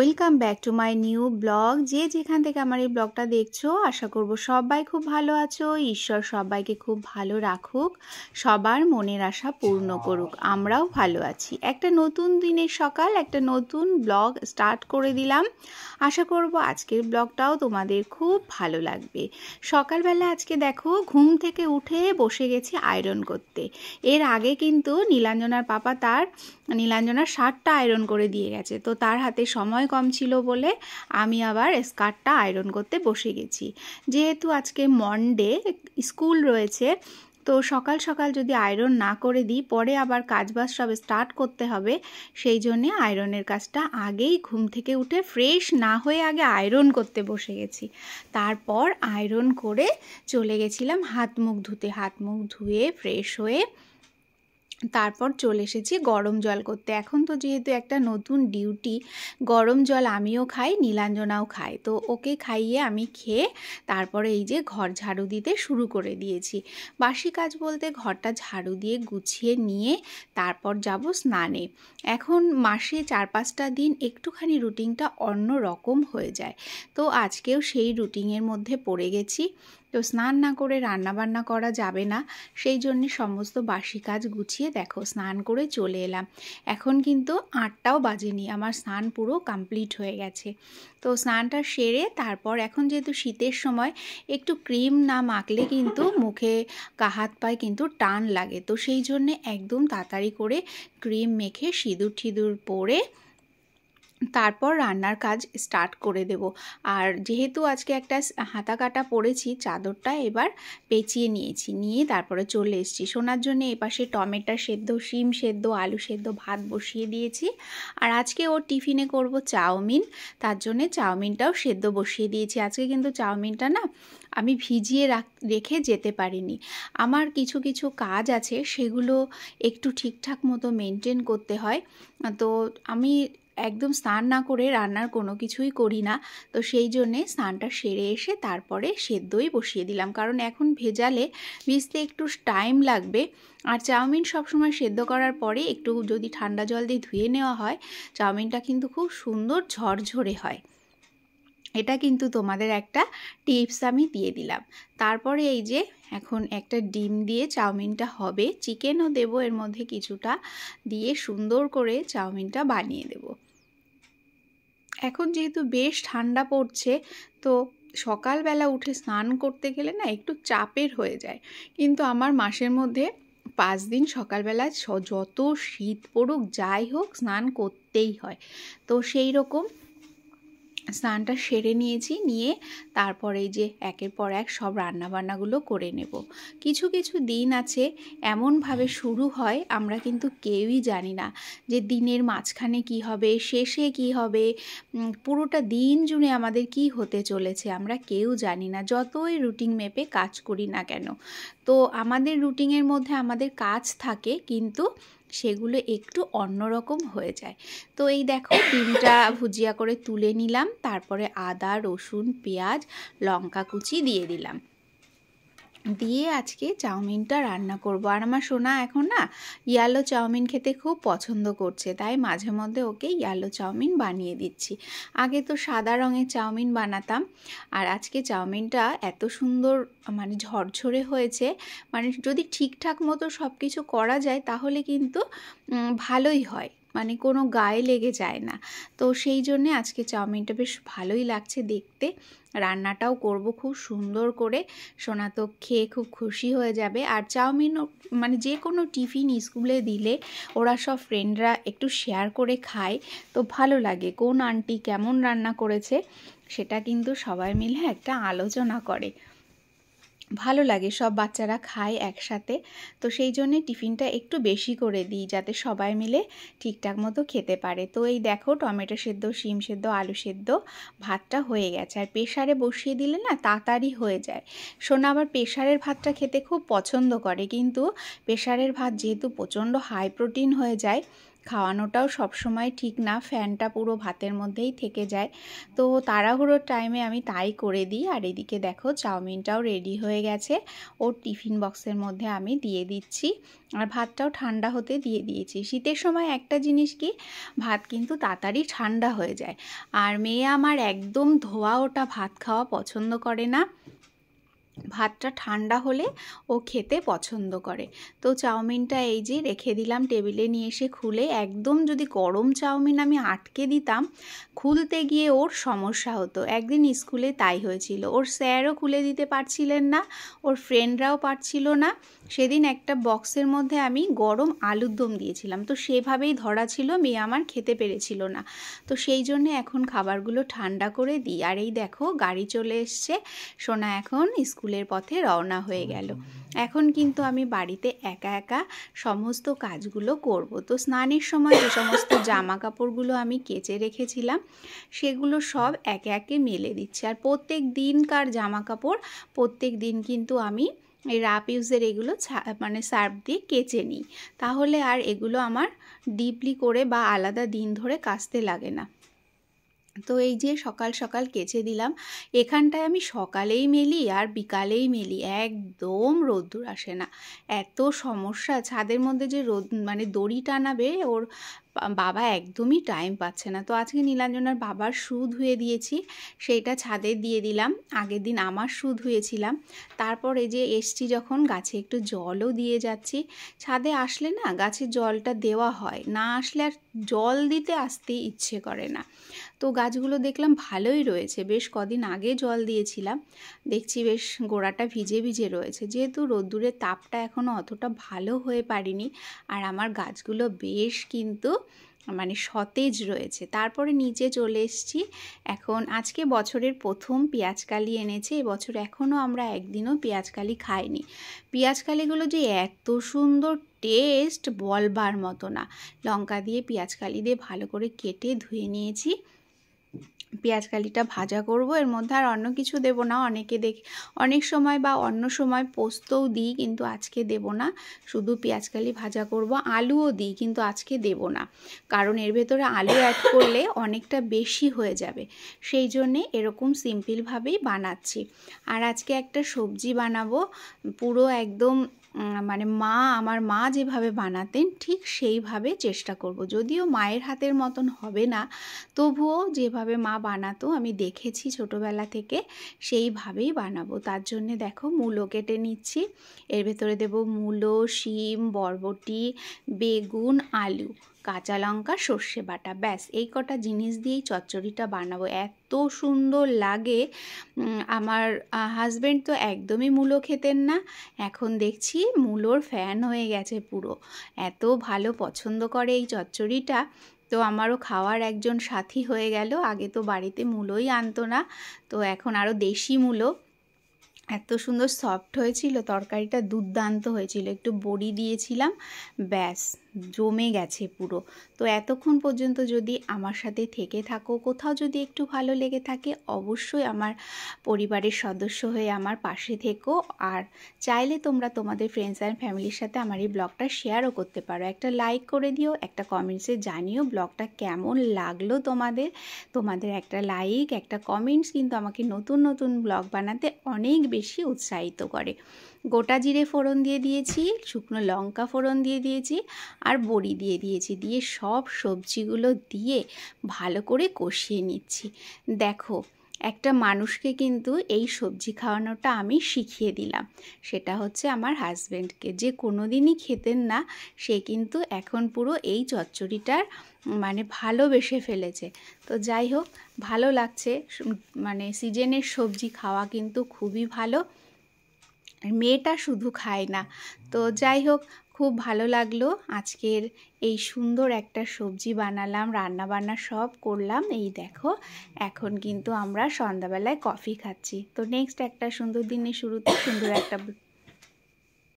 Welcome back to my new blog. যে যেখান থেকে আমার এই ব্লগটা দেখছো, আশা করব সবাই খুব ভালো আছো। ঈশ্বর সবাইকে খুব ভালো রাখুক, সবার মনের আশা পূর্ণ করুক। আমরাও ভালো আছি। একটা নতুন দিনের সকাল, একটা নতুন ব্লগ স্টার্ট করে দিলাম। আশা করব আজকের ব্লগটাও তোমাদের খুব ভালো লাগবে। সকালবেলা আজকে দেখো ঘুম থেকে উঠে বসে গেছি আয়রন করতে। এর আগে কিন্তু নীলাঞ্জনার পাপা নীলাঞ্জনার শার্টটা আয়রন করে দিয়ে গেছে, তো তার হাতে সময় কম ছিল বলে আমি আবার স্কার্টটা আয়রন করতে বসে গেছি। যেহেতু আজকে মনডে, স্কুল রয়েছে, তো সকাল সকাল যদি আয়রন না করে দিই পরে আবার কাজবাজ সব স্টার্ট করতে হবে। সেই জন্যে আয়রনের কাজটা আগেই ঘুম থেকে উঠে ফ্রেশ না হয়ে আগে আয়রন করতে বসে গেছি। তারপর আয়রন করে চলে গেছিলাম হাত মুখ ধুতে। হাত মুখ ধুয়ে ফ্রেশ হয়ে তারপর চলে এসেছি গরম জল করতে। এখন তো যেহেতু একটা নতুন ডিউটি, গরম জল আমিও খাই, নীলাঞ্জনাও খাই, তো ওকে খাইয়ে আমি খেয়ে তারপরে এই যে ঘর ঝাড়ু দিতে শুরু করে দিয়েছি। বাসি কাজ বলতে ঘরটা ঝাড়ু দিয়ে গুছিয়ে নিয়ে তারপর যাব স্নানে। এখন মাসে 4-5টা দিন একটুখানি রুটিনটা অন্য রকম হয়ে যায়, তো আজকেও সেই রুটিনের মধ্যে পড়ে গেছি। তো স্নান না করে রান্নাবান্না করা যাবে না, সেই জন্যে সমস্ত বাসি কাজ গুছিয়ে দেখো স্নান করে চলে এলাম। এখন কিন্তু 8টাও বাজেনি, আমার স্নান পুরো কমপ্লিট হয়ে গেছে। তো স্নানটা সেরে তারপর এখন যেহেতু শীতের সময় একটু ক্রিম না মাখলে কিন্তু মুখে হাত পায়ে কিন্তু টান লাগে, তো সেই জন্যে একদম তাড়াতাড়ি করে ক্রিম মেখে সিঁদুর ঠিদুর পরে তারপর রান্নার কাজ স্টার্ট করে দেব। আর যেহেতু আজকে একটা হাতা কাটা পরেছি, চাদরটা এবার পেঁচিয়ে নিয়েছি, নিয়ে তারপরে চলে এসেছি শোনার জন্য। এপাশে টমেটো সেদ্ধ, শিম সেদ্ধ, আলু সেদ্ধ ভাত বসিয়ে দিয়েছি। আর আজকে ওর টিফিনে করব চাউমিন, তার জন্যে চাউমিনটাও সেদ্ধ বসিয়ে দিয়েছি। আজকে কিন্তু চাউমিনটা না আমি ভিজিয়ে রেখে যেতে পারিনি। আমার কিছু কিছু কাজ আছে, সেগুলো একটু ঠিকঠাক মতো মেনটেন করতে হয়। তো আমি একদম স্নান না করে রান্নার কোনো কিছুই করি না, তো সেই জন্যে স্নানটা সেরে এসে তারপরে সেদ্ধই বসিয়ে দিলাম, কারণ এখন ভেজালে ভিজতে একটু টাইম লাগবে। আর চাউমিন সবসময় সেদ্ধ করার পরে একটু যদি ঠান্ডা জল দিয়ে ধুয়ে নেওয়া হয়, চাউমিনটা কিন্তু খুব সুন্দর ঝরঝরে হয়। এটা কিন্তু তোমাদের একটা টিপস আমি দিয়ে দিলাম। তারপরে এই যে এখন একটা ডিম দিয়ে চাউমিনটা হবে, চিকেনও দেবো এর মধ্যে কিছুটা, দিয়ে সুন্দর করে চাউমিনটা বানিয়ে দেব। এখন যেহেতু বেশ ঠান্ডা পড়ছে, তো সকালবেলা উঠে স্নান করতে গেলে না একটু চাপের হয়ে যায়, কিন্তু আমার মাসের মধ্যে 5 দিন সকালবেলা যত শীত পড়ুক যাই হোক স্নান করতেই হয়। তো সেই রকম স্নানটা সেরে নিয়েছি, নিয়ে তারপরে এই যে একের পর এক সব রান্নাবান্নাগুলো করে নেব। কিছু কিছু দিন আছে এমনভাবে শুরু হয় আমরা কিন্তু কেউই জানি না যে দিনের মাঝখানে কি হবে, শেষে কি হবে, পুরোটা দিন জুড়ে আমাদের কি হতে চলেছে আমরা কেউ জানি না, যতই রুটিন মেপে কাজ করি না কেন। তো আমাদের রুটিনের মধ্যে আমাদের কাজ থাকে, কিন্তু সেগুলো একটু অন্যরকম হয়ে যায়। তো এই দেখো ডিমটা ভুজিয়া করে তুলে নিলাম, তারপরে আদা, রসুন, পেঁয়াজ, লঙ্কা কুচি দিয়ে দিলাম, দিয়ে আজকে চাউমিনটা রান্না করব। আর আমার সোনা এখন না ইয়ালো চাউমিন খেতে খুব পছন্দ করছে, তাই মাঝে মধ্যে ওকে ইয়ালো চাউমিন বানিয়ে দিচ্ছি। আগে তো সাদা রঙের চাউমিন বানাতাম, আর আজকে চাউমিনটা এত সুন্দর মানে ঝরঝরে হয়েছে, মানে যদি ঠিকঠাক মতো সব কিছু করা যায় তাহলে কিন্তু ভালোই হয়, মানে কোনো গায়ে লেগে যায় না। তো সেই জন্যে আজকে চাউমিনটা বেশ ভালোই লাগছে দেখতে। রান্নাটাও করব খুব সুন্দর করে, সোনা তো খেয়ে খুব খুশি হয়ে যাবে। আর চাউমিন মানে যে কোনো টিফিন স্কুলে দিলে ওরা সব ফ্রেন্ডরা একটু শেয়ার করে খায়, তো ভালো লাগে কোন আন্টি কেমন রান্না করেছে সেটা কিন্তু সবাই মিলে একটা আলোচনা করে, ভালো লাগে, সব বাচ্চারা খায় একসাথে। তো সেই জন্যে টিফিনটা একটু বেশি করে দিই যাতে সবাই মিলে ঠিকঠাক মতো খেতে পারে। তো এই দেখো টমেটো সেদ্ধ, শিম সেদ্ধ, আলু সেদ্ধ ভাতটা হয়ে গেছে। আর প্রেশারে বসিয়ে দিলে না তাড়াতাড়ি হয়ে যায়। সোনা আবার প্রেশারের ভাতটা খেতে খুব পছন্দ করে, কিন্তু প্রেশারের ভাত যেহেতু প্রচণ্ড হাই প্রোটিন হয়ে যায়, খাওয়ানোটাও সবসময় ঠিক না, ফ্যানটা পুরো ভাতের মধ্যেই থেকে যায়। তো তাড়াহুড়োর টাইমে আমি তাই করে দিই। আর এদিকে দেখো চাউমিনটাও রেডি হয়ে গেছে, ওর টিফিন বক্সের মধ্যে আমি দিয়ে দিচ্ছি। আর ভাতটাও ঠান্ডা হতে দিয়ে দিয়েছি। শীতের সময় একটা জিনিস কি, ভাত কিন্তু তাড়াতাড়ি ঠান্ডা হয়ে যায়। আর মেয়ে আমার একদম ধোয়া ওটা ভাত খাওয়া পছন্দ করে না, ভাতটা ঠান্ডা হলে ও খেতে পছন্দ করে। তো চাউমিনটা এই যে রেখে দিলাম টেবিলে নিয়ে এসে খুলে। একদম যদি গরম চাউমিন আমি আটকে দিতাম, খুলতে গিয়ে ওর সমস্যা হতো। একদিন স্কুলে তাই হয়েছিল, ওর স্যারও খুলে দিতে পারছিলেন না, ওর ফ্রেন্ডরাও পারছিল না। সেদিন একটা বক্সের মধ্যে আমি গরম আলুর দম দিয়েছিলাম, তো সেভাবেই ধরা ছিল, মেয়ে আমার খেতে পেরেছিল না। তো সেই জন্যে এখন খাবারগুলো ঠান্ডা করে দিই। আর এই দেখো গাড়ি চলে এসছে, সোনা এখন স্কুলের পথে রওনা হয়ে গেল। এখন কিন্তু আমি বাড়িতে একা একা সমস্ত কাজগুলো করব। তো স্নানের সময় যে সমস্ত জামা কাপড়গুলো আমি কেচে রেখেছিলাম সেগুলো সব একে একে মেলে দিচ্ছি। আর প্রত্যেক দিনকার জামা কাপড় প্রত্যেক দিন কিন্তু আমি এই রাফ ইউজের এগুলো মানে সার্ফ দিয়ে কেচে নিই, তাহলে আর এগুলো আমার ডিপলি করে বা আলাদা দিন ধরে কাচতে লাগে না। তো এই যে সকাল সকাল কেচে দিলাম। এখানটায় আমি সকালেই মেলি আর বিকালেই মেলি, একদম রোদ্দুর আসে না। এত সমস্যা, ছাদের মধ্যে যে রোদ মানে দড়ি টানাবে ওর বাবা একদমই টাইম পাচ্ছে না। তো আজকে নীলাঞ্জনার বাবার শু ধুয়ে দিয়েছি, সেইটা ছাদে দিয়ে দিলাম। আগের দিন আমার শু ধুয়েছিলাম। তারপর এই যে এসছি যখন, গাছে একটু জলও দিয়ে যাচ্ছি। ছাদে আসলে না গাছে জলটা দেওয়া হয়, না আসলে আর জল দিতে আসতেই ইচ্ছে করে না। তো গাছগুলো দেখলাম ভালোই রয়েছে, বেশ কদিন আগে জল দিয়েছিলাম, দেখছি বেশ গোড়াটা ভিজে ভিজে রয়েছে। যেহেতু রোদ্দুরের তাপটা এখনও অতটা ভালো হয়ে পারিনি, আর আমার গাছগুলো বেশ কিন্তু মানে সতেজ রয়েছে। তারপরে নিচে চলে এসেছি। এখন আজকে বছরের প্রথম পেঁয়াজকালি এনেছে এবছর, এখনও আমরা একদিনও পেঁয়াজকালি খাইনি। পেঁয়াজকালিগুলো যে এত সুন্দর টেস্ট বলবার মতো না। লঙ্কা দিয়ে পেঁয়াজকালি দিয়ে ভালো করে কেটে ধুয়ে নিয়েছি। পেঁয়াজকালিটা ভাজা করব, এর মধ্যে আর অন্য কিছু দেব না। অনেক সময় বা অন্য সময় পোস্তও দিই, কিন্তু আজকে দেব না, শুধু পেঁয়াজকালি ভাজা করব। আলুও দিই, কিন্তু আজকে দেব না, কারণ এর ভেতরে আলু অ্যাড করলে অনেকটা বেশি হয়ে যাবে। সেই জন্যে এরকম সিম্পলভাবেই বানাচ্ছি। আর আজকে একটা সবজি বানাবো, পুরো একদম মানে আমার মা যেভাবে বানাতেন ঠিক সেইভাবে চেষ্টা করব। যদিও মায়ের হাতের মতন হবে না, তবুও যেভাবে মা বানাতো আমি দেখেছি ছোটোবেলা থেকে, সেইভাবেই বানাবো। তার জন্যে দেখো মূলো কেটে নিচ্ছি। এর ভেতরে দেব মূলো, শিম, বরবটি, বেগুন, আলু, কাঁচা লঙ্কা, সর্ষে বাটা, ব্যাস এই কটা জিনিস দিয়েই চচ্চড়িটা বানাবো। এত সুন্দর লাগে। আমার হাজব্যান্ড তো একদমই মূলো খেতেন না, এখন দেখছি মূলোর ফ্যান হয়ে গেছে পুরো, এত ভালো পছন্দ করে এই চচ্চড়িটা। তো আমারও খাওয়ার একজন সাথী হয়ে গেল। আগে তো বাড়িতে মূলোই আনতো না, তো এখন আরও দেশি মূলো। এত সুন্দর সফট হয়েছিল, তরকারিটা দুর্দান্ত হয়েছিল, একটু বড়ি দিয়েছিলাম, ব্যাস জমে গেছে পুরো। তো এতক্ষণ পর্যন্ত যদি আমার সাথে থেকে থাকো, কোথাও যদি একটু ভালো লেগে থাকে, অবশ্যই আমার পরিবারের সদস্য হয়ে আমার পাশে থেকো। আর চাইলে তোমরা তোমাদের ফ্রেন্ডস অ্যান্ড ফ্যামিলির সাথে আমার এই ব্লগটা শেয়ারও করতে পারো। একটা লাইক করে দিও, একটা কমেন্টসে জানিও ব্লগটা কেমন লাগলো তোমাদের একটা লাইক, একটা কমেন্টস কিন্তু আমাকে নতুন নতুন ব্লগ বানাতে অনেক বেশি উৎসাহিত করে। গোটা জিরে ফোড়ন দিয়ে দিয়েছি, শুকনো লঙ্কা ফোড়ন দিয়ে দিয়েছি, আর বড়ি দিয়ে দিয়েছি, দিয়ে সব সবজিগুলো দিয়ে ভালো করে কষিয়ে নিচ্ছি। দেখো একটা মানুষকে কিন্তু এই সবজি খাওয়ানোটা আমি শিখিয়ে দিলাম, সেটা হচ্ছে আমার হাজব্যান্ডকে, যে কোনো দিনই খেতেন না, সে কিন্তু এখন পুরো এই চচ্চড়িটার মানে ভালোবেসে ফেলেছে। তো যাই হোক, ভালো লাগছে, মানে সিজনের সবজি খাওয়া কিন্তু খুবই ভালো। মেয়েটা শুধু খায় না। তো যাই হোক, খুব ভালো লাগলো আজকের এই সুন্দর একটা সবজি বানালাম, রান্না বান্না সব করলাম। এই দেখো এখন কিন্তু আমরা সন্ধ্যাবেলায় কফি খাচ্ছি। তো নেক্সট একটা সুন্দর দিনের শুরুতে সুন্দর একটা